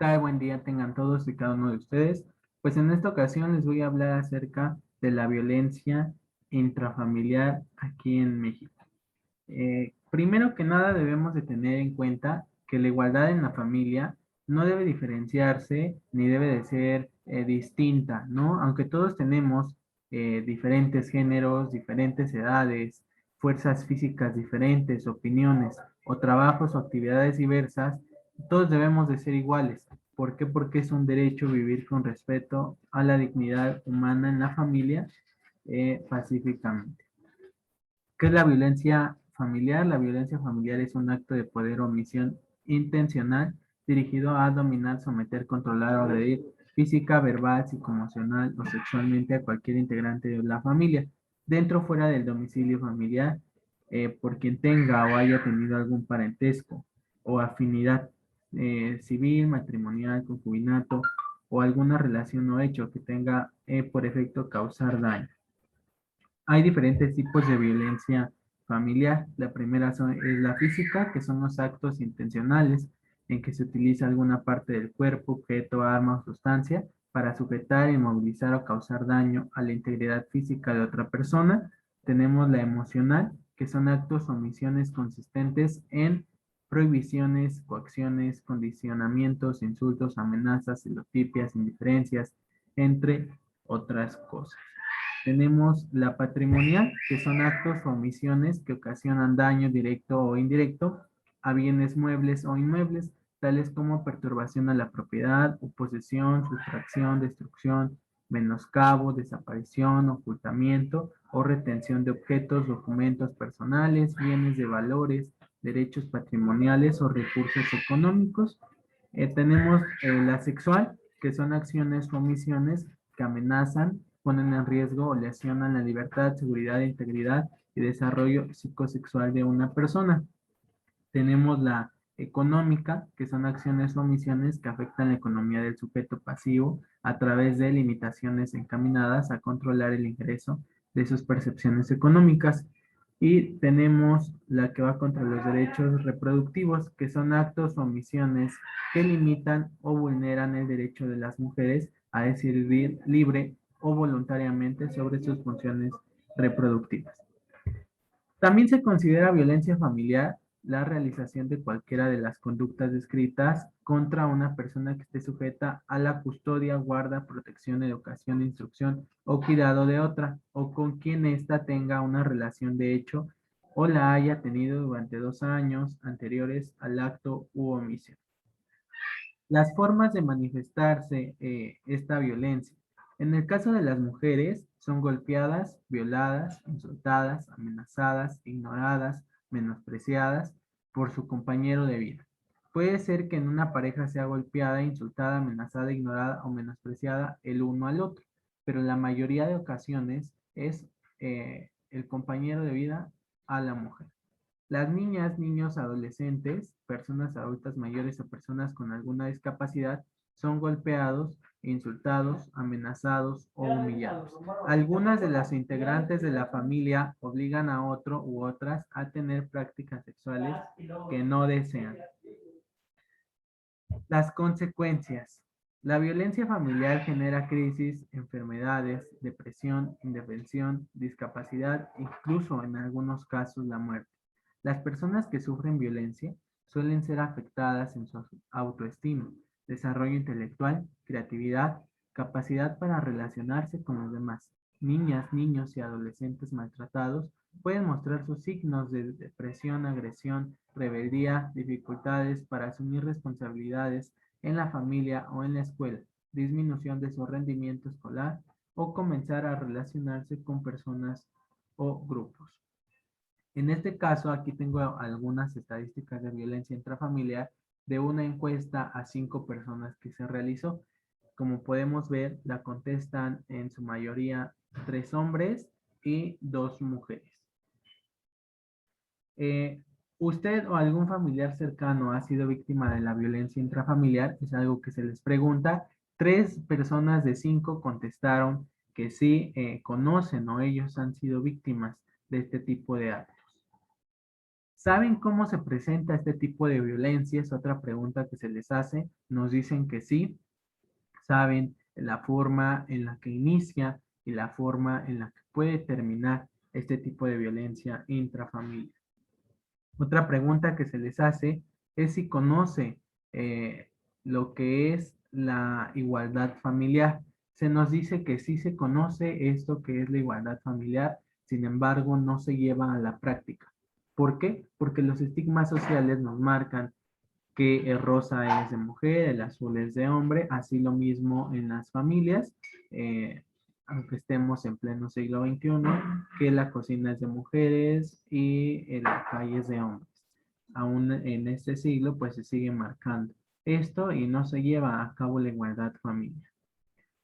tal? Buen día tengan todos y cada uno de ustedes. Pues en esta ocasión les voy a hablar acerca de la violencia intrafamiliar aquí en México. Primero que nada debemos de tener en cuenta que la igualdad en la familia no debe diferenciarse ni debe de ser distinta, ¿no? Aunque todos tenemos diferentes géneros, diferentes edades, fuerzas físicas diferentes, opiniones o trabajos o actividades diversas, todos debemos de ser iguales. ¿Por qué? Porque es un derecho vivir con respeto a la dignidad humana en la familia pacíficamente. ¿Qué es la violencia familiar? La violencia familiar es un acto de poder o omisión intencional dirigido a dominar, someter, controlar o agredir física, verbal, psicoemocional o sexualmente a cualquier integrante de la familia, dentro o fuera del domicilio familiar, por quien tenga o haya tenido algún parentesco o afinidad civil, matrimonial, concubinato o alguna relación o hecho que tenga por efecto causar daño. Hay diferentes tipos de violencia familiar. La primera es la física, que son los actos intencionales en que se utiliza alguna parte del cuerpo, objeto, arma o sustancia para sujetar, inmovilizar o causar daño a la integridad física de otra persona. Tenemos la emocional, que son actos o omisiones consistentes en prohibiciones, coacciones, condicionamientos, insultos, amenazas, celotipias, indiferencias, entre otras cosas. Tenemos la patrimonial, que son actos o omisiones que ocasionan daño directo o indirecto a bienes muebles o inmuebles, tales como perturbación a la propiedad o posesión, sustracción, destrucción, menoscabo, desaparición, ocultamiento o retención de objetos, documentos personales, bienes de valores, derechos patrimoniales o recursos económicos. Tenemos la sexual, que son acciones o omisiones que amenazan, ponen en riesgo o lesionan la libertad, seguridad, integridad y desarrollo psicosexual de una persona. Tenemos la económica, que son acciones o omisiones que afectan la economía del sujeto pasivo a través de limitaciones encaminadas a controlar el ingreso de sus percepciones económicas. Y tenemos la que va contra los derechos reproductivos, que son actos o omisiones que limitan o vulneran el derecho de las mujeres a decidir libre o voluntariamente sobre sus funciones reproductivas. También se considera violencia familiar la realización de cualquiera de las conductas descritas contra una persona que esté sujeta a la custodia, guarda, protección, educación, instrucción o cuidado de otra, o con quien ésta tenga una relación de hecho o la haya tenido durante 2 años anteriores al acto u omisión. Las formas de manifestarse esta violencia. En el caso de las mujeres, son golpeadas, violadas, insultadas, amenazadas, ignoradas, menospreciadas por su compañero de vida. Puede ser que en una pareja sea golpeada, insultada, amenazada, ignorada o menospreciada el uno al otro, pero la mayoría de ocasiones es el compañero de vida a la mujer. Las niñas, niños, adolescentes, personas adultas mayores o personas con alguna discapacidad son golpeados, insultados, amenazados o humillados. Algunas de las integrantes de la familia obligan a otro u otras a tener prácticas sexuales que no desean. Las consecuencias. La violencia familiar genera crisis, enfermedades, depresión, indefensión, discapacidad, incluso en algunos casos la muerte. Las personas que sufren violencia suelen ser afectadas en su autoestima, desarrollo intelectual, creatividad, capacidad para relacionarse con los demás. Niñas, niños y adolescentes maltratados pueden mostrar sus signos de depresión, agresión, rebeldía, dificultades para asumir responsabilidades en la familia o en la escuela, disminución de su rendimiento escolar o comenzar a relacionarse con personas o grupos. En este caso, aquí tengo algunas estadísticas de violencia intrafamiliar de una encuesta a 5 personas que se realizó. Como podemos ver, la contestan en su mayoría 3 hombres y 2 mujeres. ¿Usted o algún familiar cercano ha sido víctima de la violencia intrafamiliar? Es algo que se les pregunta. 3 personas de 5 contestaron que sí conocen o ellos han sido víctimas de este tipo de actos. ¿Saben cómo se presenta este tipo de violencia? Es otra pregunta que se les hace. Nos dicen que sí. Saben la forma en la que inicia y la forma en la que puede terminar este tipo de violencia intrafamiliar. Otra pregunta que se les hace es si conoce eh, lo que es la igualdad familiar. Se nos dice que sí se conoce esto que es la igualdad familiar, sin embargo, no se lleva a la práctica. ¿Por qué? Porque los estigmas sociales nos marcan que el rosa es de mujer, el azul es de hombre, así lo mismo en las familias, eh, aunque estemos en pleno siglo XXI, que la cocina es de mujeres y la calle es de hombres. Aún en este siglo, pues se sigue marcando esto y no se lleva a cabo la igualdad familiar.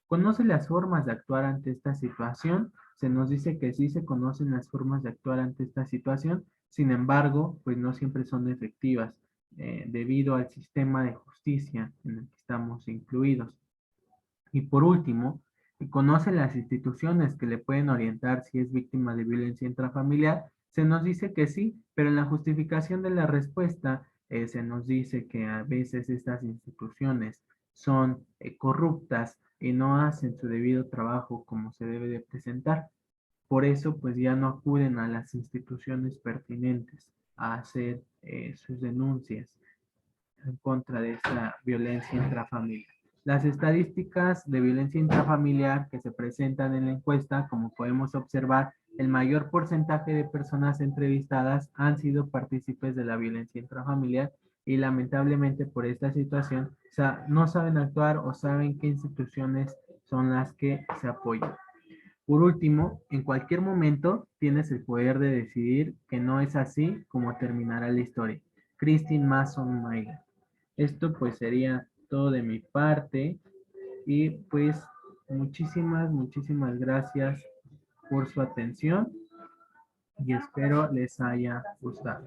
¿Conoce las formas de actuar ante esta situación? Se nos dice que sí se conocen las formas de actuar ante esta situación, sin embargo, pues no siempre son efectivas debido al sistema de justicia en el que estamos incluidos. Y por último, conoce las instituciones que le pueden orientar si es víctima de violencia intrafamiliar. Se nos dice que sí, pero en la justificación de la respuesta se nos dice que a veces estas instituciones son corruptas y no hacen su debido trabajo como se debe de presentar. Por eso, pues ya no acuden a las instituciones pertinentes a hacer sus denuncias en contra de esta violencia intrafamiliar. Las estadísticas de violencia intrafamiliar que se presentan en la encuesta, como podemos observar, el mayor porcentaje de personas entrevistadas han sido partícipes de la violencia intrafamiliar y lamentablemente por esta situación no saben actuar o saben qué instituciones son las que se apoyan. Por último, en cualquier momento tienes el poder de decidir que no es así como terminará la historia. Christine Mason Mailer. Esto pues sería todo de mi parte y pues muchísimas gracias por su atención y espero les haya gustado.